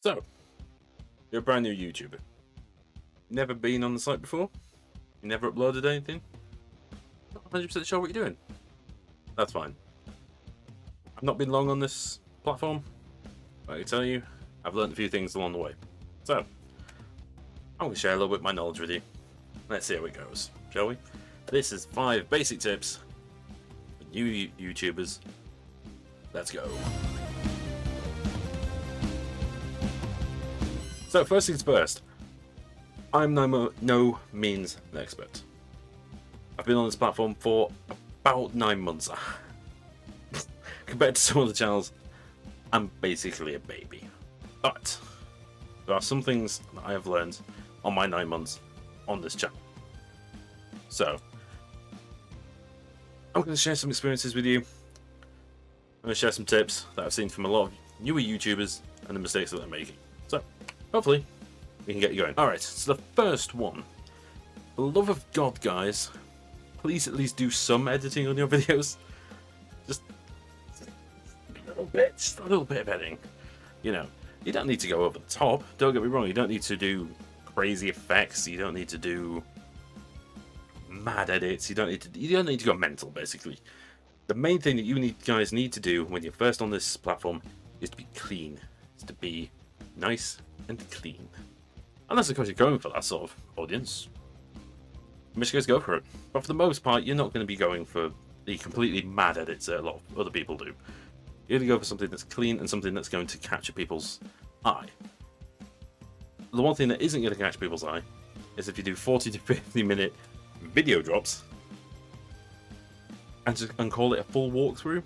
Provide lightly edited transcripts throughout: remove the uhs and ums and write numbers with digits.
So, you're a brand new YouTuber. Never been on the site before? You never uploaded anything? Not 100% sure what you're doing? That's fine. I've not been long on this platform, but I can tell you, I've learned a few things along the way. So, I'm going to share a little bit of my knowledge with you. Let's see how it goes, shall we? This is 5 basic tips for new YouTubers. Let's go. So, first things first, I'm no means an expert. I've been on this platform for about 9 months. Compared to some other channels, I'm basically a baby. But there are some things that I have learned on my 9 months on this channel. So, I'm going to share some experiences with you. I'm going to share some tips that I've seen from a lot of newer YouTubers and the mistakes that they're making. So, hopefully, we can get you going. Alright, so the first one. For the love of God, guys, please at least do some editing on your videos. Just a little bit of editing. You know, you don't need to go over the top. Don't get me wrong, you don't need to do crazy effects. You don't need to do mad edits. You don't need to go mental, basically. The main thing that you guys need to do when you're first on this platform is to be clean. Is to be nice and clean. Unless, of course, you're going for that sort of audience. In which case, go for it. But for the most part, you're not going to be going for the completely mad edits that a lot of other people do. You're going to go for something that's clean and something that's going to capture people's eye. The one thing that isn't going to catch people's eye is if you do 40 to 50 minute video drops and call it a full walkthrough.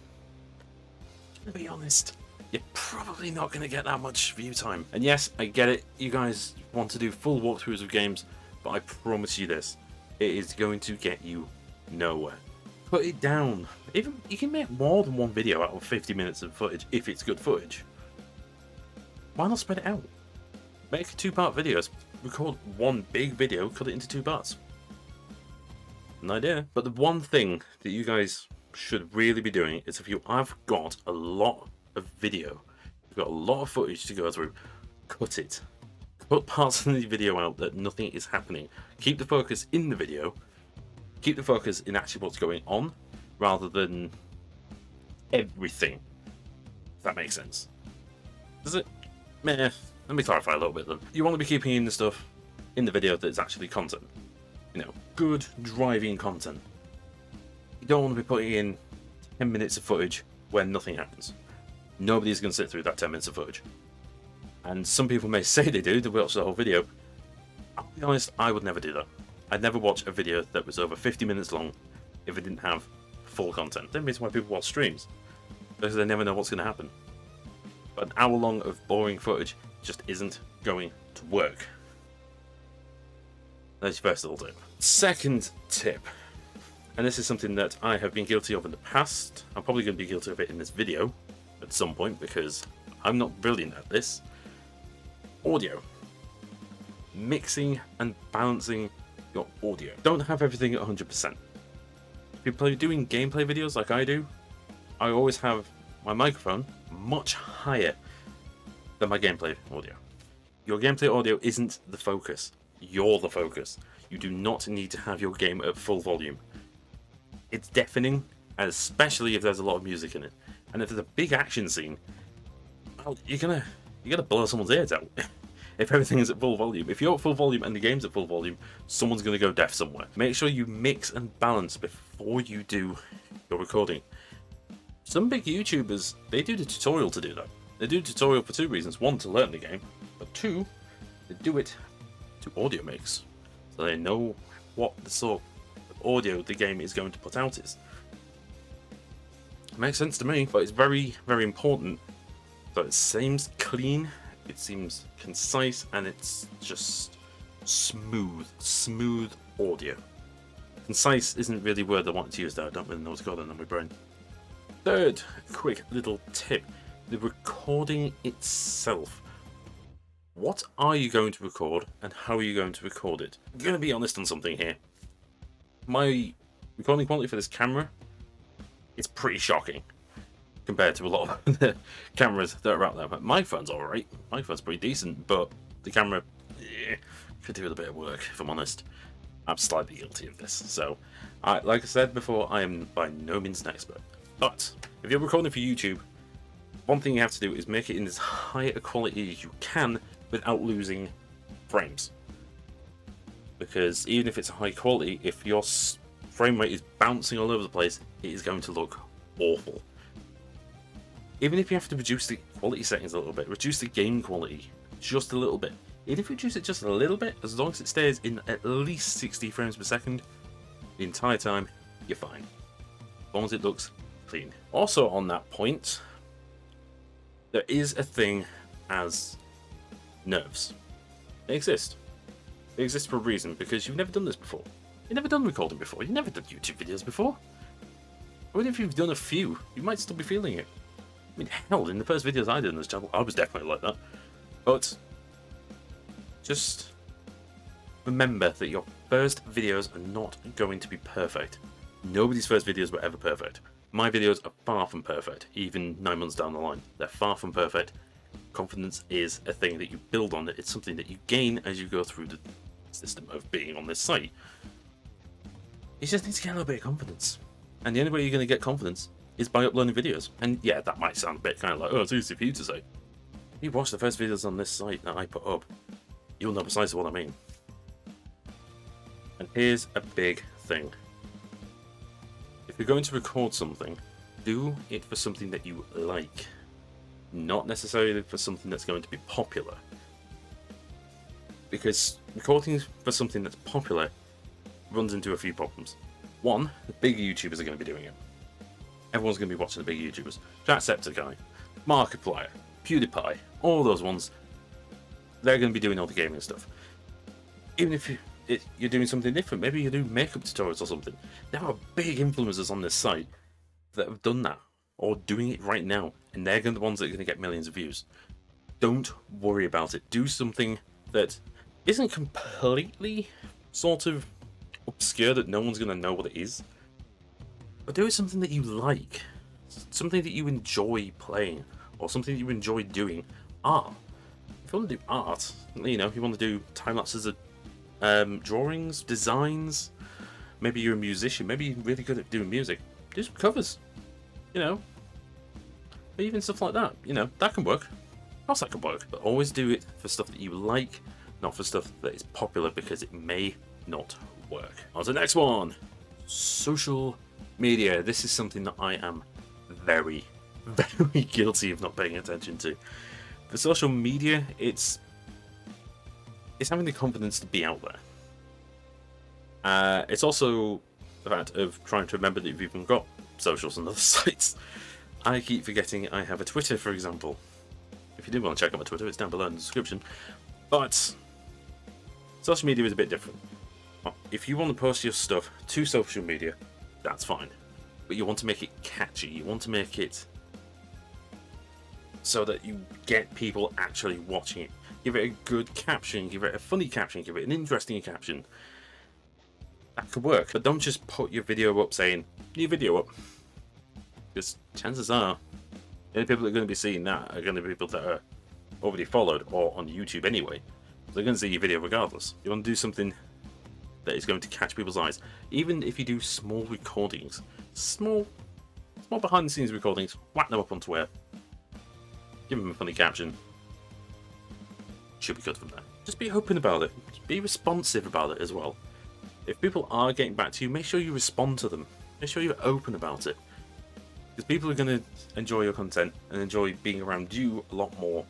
To be honest, you're probably not going to get that much view time. And yes, I get it, you guys want to do full walkthroughs of games, but I promise you this, it is going to get you nowhere. Put it down. Even you can make more than one video out of 50 minutes of footage if it's good footage. Why not spread it out? Make 2-part videos, record one big video, cut it into 2 parts. An idea. But the one thing that you guys should really be doing is if you have got a lot of video, you've got a lot of footage to go through, cut it. Cut parts of the video out that nothing is happening. Keep the focus in the video. Keep the focus in actually what's going on, rather than everything. If that makes sense. Does it? Meh. Let me clarify a little bit then. You want to be keeping in the stuff in the video that's actually content. You know, good driving content. You don't want to be putting in 10 minutes of footage where nothing happens. Nobody's going to sit through that 10 minutes of footage. And some people may say they watch the whole video. I'll be honest, I would never do that. I'd never watch a video that was over 50 minutes long if it didn't have full content. That means why people watch streams, because they never know what's going to happen. But an hour long of boring footage just isn't going to work. That's your first little tip. Second tip, and this is something that I have been guilty of in the past. I'm probably going to be guilty of it in this video at some point because I'm not brilliant at this. Audio. Mixing and balancing your audio. Don't have everything at 100%. If you're doing gameplay videos like I do, I always have my microphone much higher than my gameplay audio. Your gameplay audio isn't the focus. You're the focus. You do not need to have your game at full volume. It's deafening, especially if there's a lot of music in it. And if there's a big action scene, well, you're gonna blow someone's ears out. If everything is at full volume. If you're at full volume and the game's at full volume, someone's going to go deaf somewhere. Make sure you mix and balance before you do your recording. Some big YouTubers, they do the tutorial to do that. They do tutorial for 2 reasons. 1, to learn the game, but 2, they do it to audio mix. So they know what the sort of audio the game is going to put out is. It makes sense to me, but it's very, very important that it seems clean, it seems concise, and it's just smooth audio. Concise isn't really a word I want to use there. I don't really know what's going on in my brain. Third quick little tip, the recording itself. What are you going to record and how are you going to record it? I'm going to be honest on something here. My recording quality for this camera is pretty shocking. compared to a lot of the cameras that are out there. But my phone's alright. My phone's pretty decent, but the camera could do with a bit of work, if I'm honest. I'm slightly guilty of this. So, like I said before, I am by no means an expert. But if you're recording for YouTube, one thing you have to do is make it in as high a quality as you can without losing frames. Because even if it's high quality, if your frame rate is bouncing all over the place, it is going to look awful. Even if you have to reduce the quality settings a little bit, reduce the game quality just a little bit. Even if you reduce it just a little bit, as long as it stays in at least 60 frames per second the entire time, you're fine. As long as it looks clean. Also on that point, there is a thing as nerves. They exist. They exist for a reason, because you've never done this before. You've never done recording before. You've never done YouTube videos before. Even if you've done a few, you might still be feeling it. I mean, hell, in the first videos I did on this channel, I was definitely like that. But just remember that your first videos are not going to be perfect. Nobody's first videos were ever perfect. My videos are far from perfect, even 9 months down the line. They're far from perfect. Confidence is a thing that you build on. It's something that you gain as you go through the system of being on this site. You just need to get a little bit of confidence. And the only way you're going to get confidence is by uploading videos. And yeah, that might sound a bit kind of like, oh, it's easy for you to say. If you watch the first videos on this site that I put up, you'll know precisely what I mean. And here's a big thing. If you're going to record something, do it for something that you like. Not necessarily for something that's going to be popular. Because recording for something that's popular runs into a few problems. One, the big YouTubers are going to be doing it. Everyone's going to be watching the big YouTubers. Jacksepticeye, Markiplier, PewDiePie, all those ones. They're going to be doing all the gaming stuff. Even if you're doing something different, maybe you do makeup tutorials or something. There are big influencers on this site that have done that, or doing it right now, and they're going to be the ones that are going to get millions of views. Don't worry about it. Do something that isn't completely sort of obscure that no one's going to know what it is. But do it something that you like. Something that you enjoy playing, or something that you enjoy doing. Art. If you want to do art, you know, if you want to do time-lapses of drawings, designs, maybe you're a musician, maybe you're really good at doing music, do some covers, you know, or even stuff like that, you know, that can work. Of course that can work, but always do it for stuff that you like, not for stuff that is popular, because it may not work. On to the next one. Social media. This is something that I am very, very guilty of not paying attention to. For social media, it's having the confidence to be out there. It's also the fact of trying to remember that you've even got socials and other sites. I keep forgetting I have a Twitter, for example. If you do want to check out my Twitter, it's down below in the description. But social media is a bit different. If you want to post your stuff to social media, that's fine. But you want to make it catchy. You want to make it so that you get people actually watching it. Give it a good caption, give it a funny caption, give it an interesting caption. That could work. But don't just put your video up saying, new video up. Because chances are, the only people that are going to be seeing that are going to be people that are already followed or on YouTube anyway. So they're going to see your video regardless. You want to do something that is going to catch people's eyes. Even if you do small recordings, small behind the scenes recordings, whack them up on Twitter. Give them a funny caption. Should be good from there. Just be open about it. Just be responsive about it as well. If people are getting back to you, make sure you respond to them. Make sure you're open about it. Because people are going to enjoy your content and enjoy being around you a lot more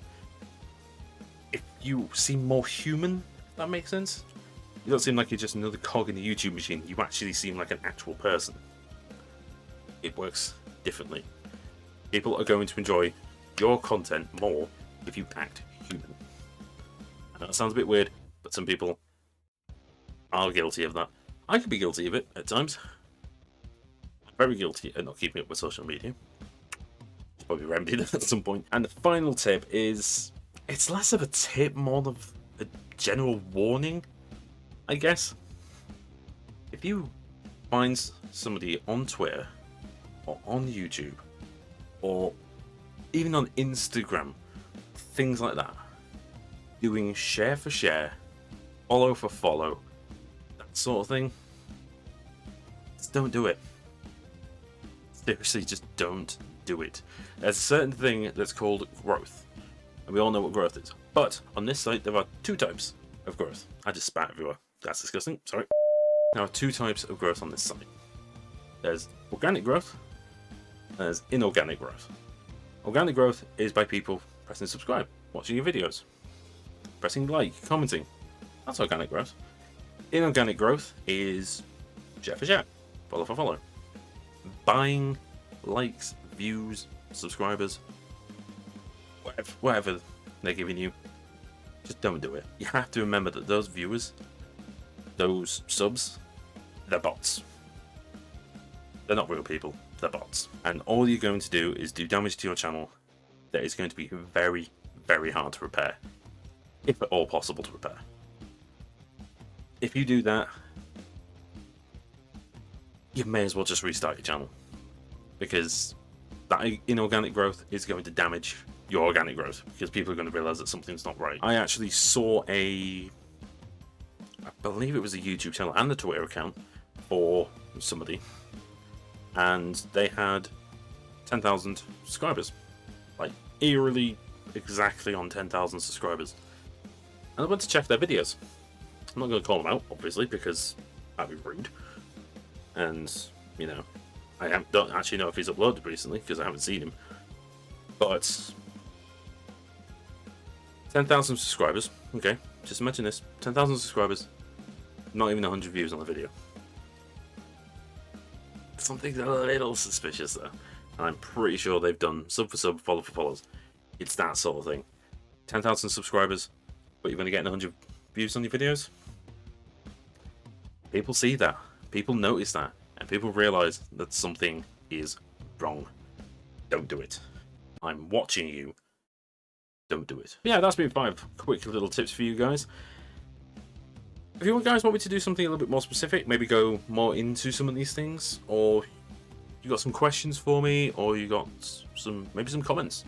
if you seem more human, if that makes sense. You don't seem like you're just another cog in the YouTube machine. You actually seem like an actual person. It works differently. People are going to enjoy your content more if you act human. I know that sounds a bit weird, but some people are guilty of that. I could be guilty of it at times. I'm very guilty at not keeping up with social media. It's probably remedied at some point. And the final tip is, it's less of a tip, more of a general warning, I guess. If you find somebody on Twitter or on YouTube or even on Instagram, things like that. Doing share for share, follow for follow, that sort of thing. Just don't do it. Seriously, just don't do it. There's a certain thing that's called growth, and we all know what growth is. But on this site, there are two types of growth. I just spat everywhere. That's disgusting. Sorry. There are two types of growth on this site. There's organic growth, and there's inorganic growth. Organic growth is by people pressing subscribe, watching your videos, pressing like, commenting. That's organic growth. Inorganic growth is share for share, follow for follow. Buying likes, views, subscribers, whatever they're giving you, just don't do it. You have to remember that those viewers, those subs, they're bots. They're not real people, they're bots. And all you're going to do is do damage to your channel that is going to be very, very hard to repair. If at all possible to repair. If you do that, you may as well just restart your channel. Because that inorganic growth is going to damage your organic growth. Because people are going to realize that something's not right. I actually saw I believe it was a YouTube channel and a Twitter account for somebody. And they had 10,000 subscribers. Like, eerily exactly on 10,000 subscribers. And I went to check their videos. I'm not going to call them out, obviously, because that'd be rude. And, you know, don't actually know if he's uploaded recently, because I haven't seen him. But 10,000 subscribers. Okay, just imagine this. 10,000 subscribers. Not even 100 views on the video. Something's a little suspicious there. And I'm pretty sure they've done sub for sub, follow for follows. It's that sort of thing. 10,000 subscribers, but you're going to get 100 views on your videos? People see that. People notice that. And people realize that something is wrong. Don't do it. I'm watching you. Don't do it. Yeah, that's been 5 quick little tips for you guys. If you guys want me to do something a little bit more specific, maybe go more into some of these things, or you got some questions for me, or you got maybe some comments.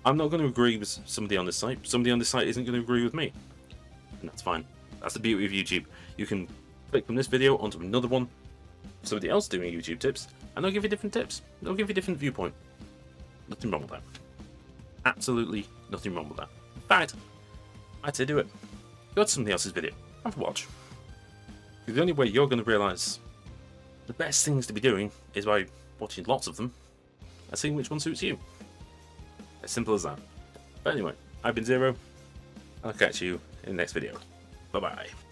I'm not going to agree with somebody on this site. Somebody on this site isn't going to agree with me. And that's fine. That's the beauty of YouTube. You can click from this video onto another one, somebody else doing YouTube tips, and they'll give you different tips. They'll give you a different viewpoint. Nothing wrong with that. Absolutely nothing wrong with that. In fact, I'd say do it. Go to somebody else's video. Have a watch. The only way you're going to realise the best things to be doing is by watching lots of them and seeing which one suits you. As simple as that. But anyway, I've been Zero. I'll catch you in the next video. Bye bye.